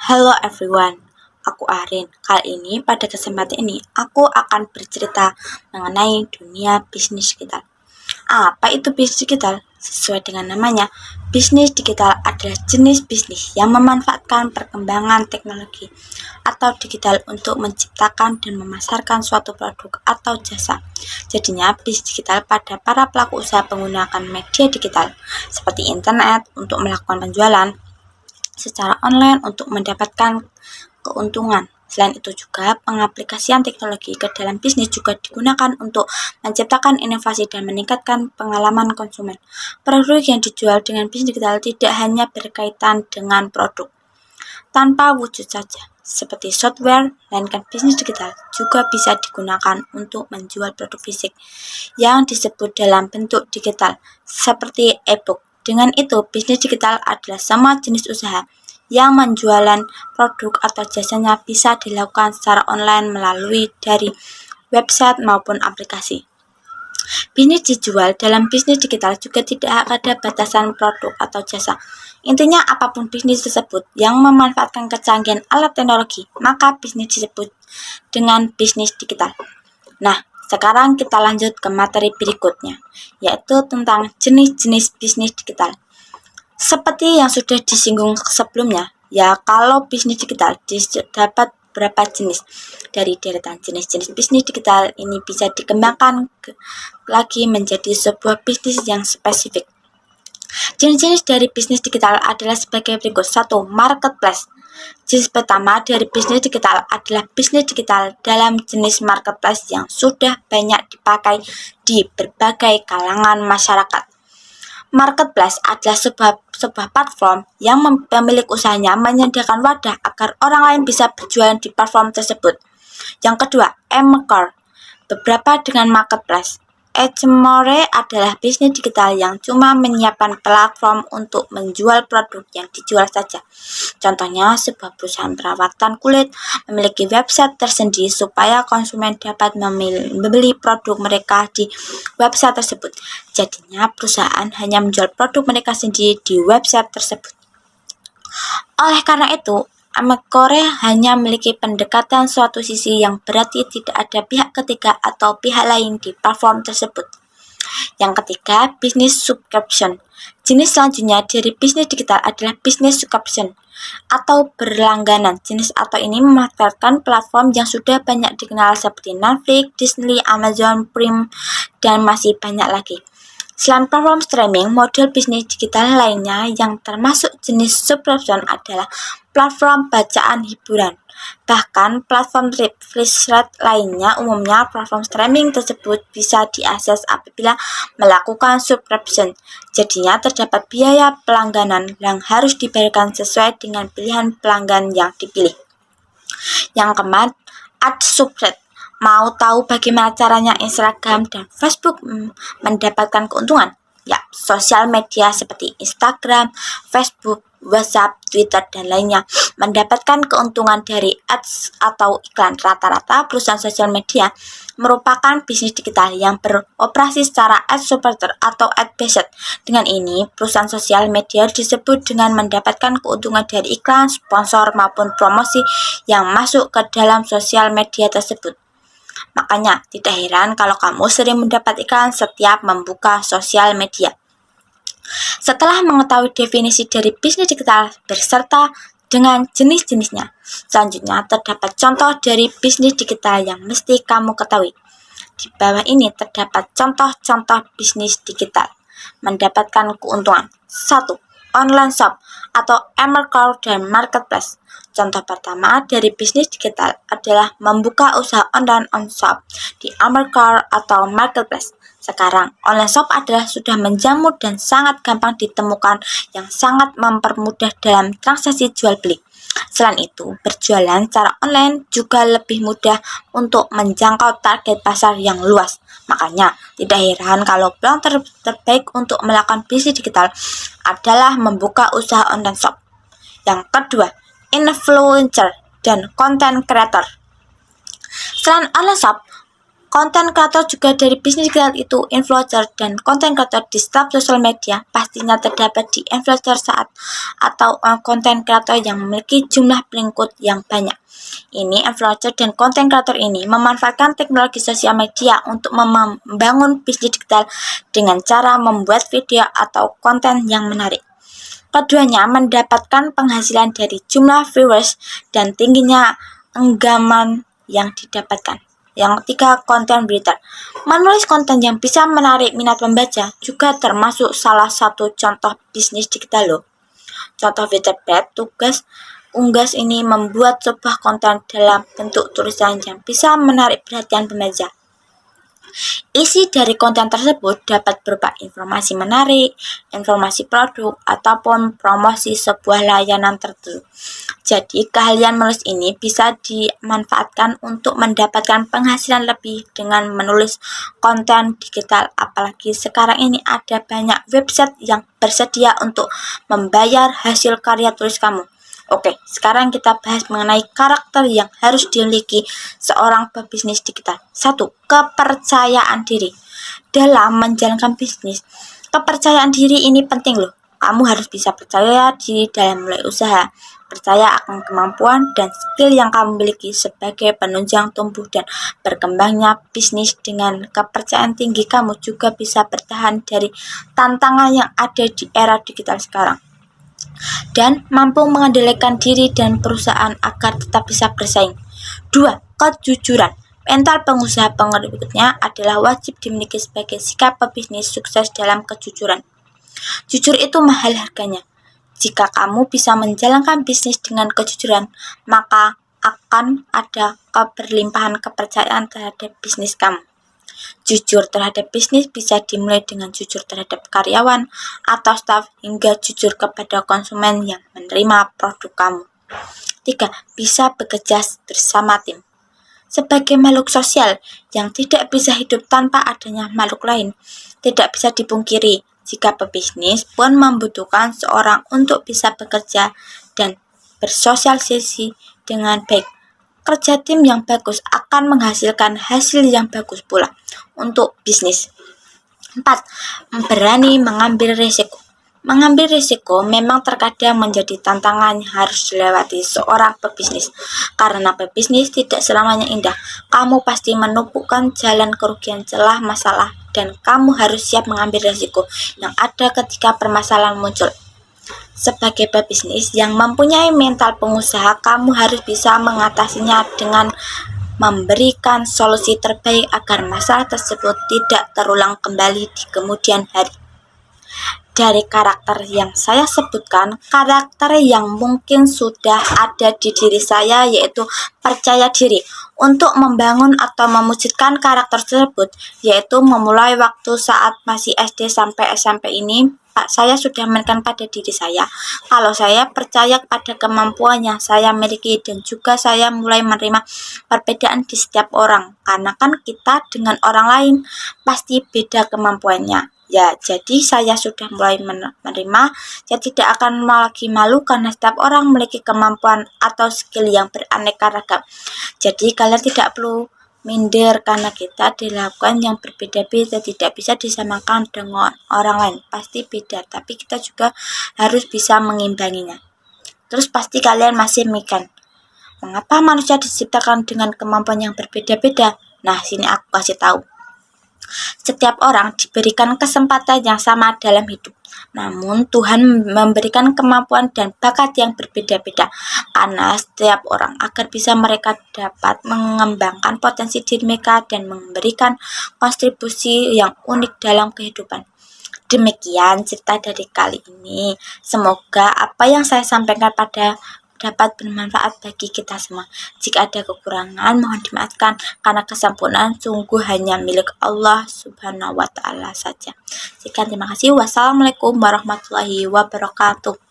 Halo everyone, aku Arin. Kali ini pada kesempatan ini aku akan bercerita mengenai dunia bisnis digital. Apa itu bisnis digital? Sesuai dengan namanya, bisnis digital adalah jenis bisnis yang memanfaatkan perkembangan teknologi atau digital untuk menciptakan dan memasarkan suatu produk atau jasa. Jadinya, bisnis digital pada para pelaku usaha menggunakan media digital seperti internet untuk melakukan penjualan secara online untuk mendapatkan keuntungan. Selain itu juga, pengaplikasian teknologi ke dalam bisnis juga digunakan untuk menciptakan inovasi dan meningkatkan pengalaman konsumen. Produk yang dijual dengan bisnis digital tidak hanya berkaitan dengan produk tanpa wujud saja, seperti software, melainkan bisnis digital juga bisa digunakan untuk menjual produk fisik yang disebut dalam bentuk digital, seperti e-book. Dengan itu, bisnis digital adalah semua jenis usaha yang menjualan produk atau jasanya bisa dilakukan secara online melalui dari website maupun aplikasi. Bisnis dijual dalam bisnis digital juga tidak ada batasan produk atau jasa. Intinya apapun bisnis tersebut yang memanfaatkan kecanggihan alat teknologi, maka bisnis disebut dengan bisnis digital. Nah, sekarang kita lanjut ke materi berikutnya, yaitu tentang jenis-jenis bisnis digital. Seperti yang sudah disinggung sebelumnya, ya kalau bisnis digital dapat beberapa jenis. Dari deretan jenis-jenis bisnis digital ini bisa dikembangkan lagi menjadi sebuah bisnis yang spesifik. Jenis-jenis dari bisnis digital adalah sebagai berikut. 1. Marketplace. Jenis pertama dari bisnis digital adalah bisnis digital dalam jenis marketplace yang sudah banyak dipakai di berbagai kalangan masyarakat. Marketplace adalah sebuah platform yang pemilik usahanya menyediakan wadah agar orang lain bisa berjualan di platform tersebut. Yang kedua, e-commerce. Beberapa dengan marketplace. E-commerce adalah bisnis digital yang cuma menyiapkan platform untuk menjual produk yang dijual saja. Contohnya, sebuah perusahaan perawatan kulit memiliki website tersendiri supaya konsumen dapat membeli produk mereka di website tersebut. Jadinya, perusahaan hanya menjual produk mereka sendiri di website tersebut. Oleh karena itu, e-commerce hanya memiliki pendekatan suatu sisi yang berarti tidak ada pihak ketiga atau pihak lain di platform tersebut. Yang ketiga, bisnis subscription. Jenis selanjutnya dari bisnis digital adalah bisnis subscription atau berlangganan. Jenis atau ini memanfaatkan platform yang sudah banyak dikenal seperti Netflix, Disney, Amazon Prime, dan masih banyak lagi. Selain platform streaming, model bisnis digital lainnya yang termasuk jenis subscription adalah platform bacaan hiburan. Bahkan platform riset lainnya, umumnya platform streaming tersebut bisa diakses apabila melakukan subscription. Jadinya terdapat biaya pelangganan yang harus dibayarkan sesuai dengan pilihan pelanggan yang dipilih. Yang keempat, ad-supported. Mau tahu bagaimana caranya Instagram dan Facebook mendapatkan keuntungan? Ya, sosial media seperti Instagram, Facebook, WhatsApp, Twitter, dan lainnya mendapatkan keuntungan dari ads atau iklan. Rata-rata perusahaan sosial media merupakan bisnis digital yang beroperasi secara ad-supported atau ad-based. Dengan ini, perusahaan sosial media disebut dengan mendapatkan keuntungan dari iklan, sponsor, maupun promosi yang masuk ke dalam sosial media tersebut. Makanya, tidak heran kalau kamu sering mendapat iklan setiap membuka sosial media. Setelah mengetahui definisi dari bisnis digital beserta dengan jenis-jenisnya, selanjutnya terdapat contoh dari bisnis digital yang mesti kamu ketahui. Di bawah ini terdapat contoh-contoh bisnis digital mendapatkan keuntungan. 1. Online shop atau e-commerce dan marketplace. Contoh pertama dari bisnis digital adalah membuka usaha online shop di e-commerce atau marketplace. Sekarang, online shop adalah sudah menjamur dan sangat gampang ditemukan yang sangat mempermudah dalam transaksi jual beli. Selain itu, berjualan secara online juga lebih mudah untuk menjangkau target pasar yang luas. Makanya, tidak heran kalau peluang terbaik untuk melakukan bisnis digital adalah membuka usaha online shop. Yang kedua, influencer dan content creator. Selain online shop, Konten kreator juga dari bisnis digital itu influencer, dan konten kreator di setiap sosial media pastinya terdapat di influencer saat atau konten kreator yang memiliki jumlah pengikut yang banyak. Ini influencer dan konten kreator ini memanfaatkan teknologi sosial media untuk membangun bisnis digital dengan cara membuat video atau konten yang menarik. Keduanya mendapatkan penghasilan dari jumlah viewers dan tingginya enggaman yang didapatkan. Yang ketiga, konten breeder. Menulis konten yang bisa menarik minat pembaca juga termasuk salah satu contoh bisnis digital loh. Contoh Wattpad, tugas unggas ini membuat sebuah konten dalam bentuk tulisan yang bisa menarik perhatian pembaca. Isi dari konten tersebut dapat berupa informasi menarik, informasi produk, ataupun promosi sebuah layanan tertentu. Jadi, keahlian menulis ini bisa dimanfaatkan untuk mendapatkan penghasilan lebih dengan menulis konten digital. Apalagi sekarang ini ada banyak website yang bersedia untuk membayar hasil karya tulis kamu. Oke, sekarang kita bahas mengenai karakter yang harus dimiliki seorang pebisnis digital. 1. Kepercayaan diri. Dalam menjalankan bisnis, kepercayaan diri ini penting loh. Kamu harus bisa percaya diri dalam mulai usaha, percaya akan kemampuan dan skill yang kamu miliki sebagai penunjang tumbuh dan berkembangnya bisnis. Dengan kepercayaan tinggi, kamu juga bisa bertahan dari tantangan yang ada di era digital sekarang dan mampu mengendalikan diri dan perusahaan agar tetap bisa bersaing. 2. Kejujuran. Mental pengusaha berikutnya adalah wajib dimiliki sebagai sikap pebisnis sukses dalam kejujuran. Jujur itu mahal harganya. Jika kamu bisa menjalankan bisnis dengan kejujuran, maka akan ada keberlimpahan kepercayaan terhadap bisnis kamu. Jujur terhadap bisnis bisa dimulai dengan jujur terhadap karyawan atau staf hingga jujur kepada konsumen yang menerima produk kamu. 3. Bisa bekerja bersama tim. Sebagai makhluk sosial yang tidak bisa hidup tanpa adanya makhluk lain, tidak bisa dipungkiri jika pebisnis pun membutuhkan seorang untuk bisa bekerja dan bersosialisasi dengan baik. Kerja tim yang bagus akan menghasilkan hasil yang bagus pula untuk bisnis. 4. Berani mengambil risiko. Mengambil risiko memang terkadang menjadi tantangan yang harus dilewati seorang pebisnis. Karena pebisnis tidak selamanya indah. Kamu pasti menumpukkan jalan kerugian celah masalah dan kamu harus siap mengambil risiko yang ada ketika permasalahan muncul. Sebagai pebisnis yang mempunyai mental pengusaha, kamu harus bisa mengatasinya dengan memberikan solusi terbaik agar masalah tersebut tidak terulang kembali di kemudian hari. Dari karakter yang saya sebutkan, karakter yang mungkin sudah ada di diri saya yaitu percaya diri. Untuk membangun atau mewujudkan karakter tersebut, yaitu memulai waktu saat masih SD sampai SMP ini, saya sudah menekan pada diri saya kalau saya percaya pada kemampuan yang saya miliki dan juga saya mulai menerima perbedaan di setiap orang, karena kan kita dengan orang lain pasti beda kemampuannya. Ya, jadi saya sudah mulai menerima, saya tidak akan lagi malu karena setiap orang memiliki kemampuan atau skill yang beraneka ragam. Jadi kalian tidak perlu minder karena kita dilakukan yang berbeda-beda, tidak bisa disamakan dengan orang lain, pasti beda, tapi kita juga harus bisa mengimbanginya. Terus pasti kalian masih mikir, mengapa manusia diciptakan dengan kemampuan yang berbeda-beda? Nah, sini aku kasih tahu. Setiap orang diberikan kesempatan yang sama dalam hidup. Namun Tuhan memberikan kemampuan dan bakat yang berbeda-beda karena setiap orang agar bisa mereka dapat mengembangkan potensi diri mereka dan memberikan kontribusi yang unik dalam kehidupan. Demikian cerita dari kali ini. Semoga apa yang saya sampaikan dapat bermanfaat bagi kita semua. Jika ada kekurangan, mohon dimaafkan karena kesempurnaan sungguh hanya milik Allah Subhanahu wa Ta'ala saja. Sekian, terima kasih. Wassalamualaikum warahmatullahi wabarakatuh.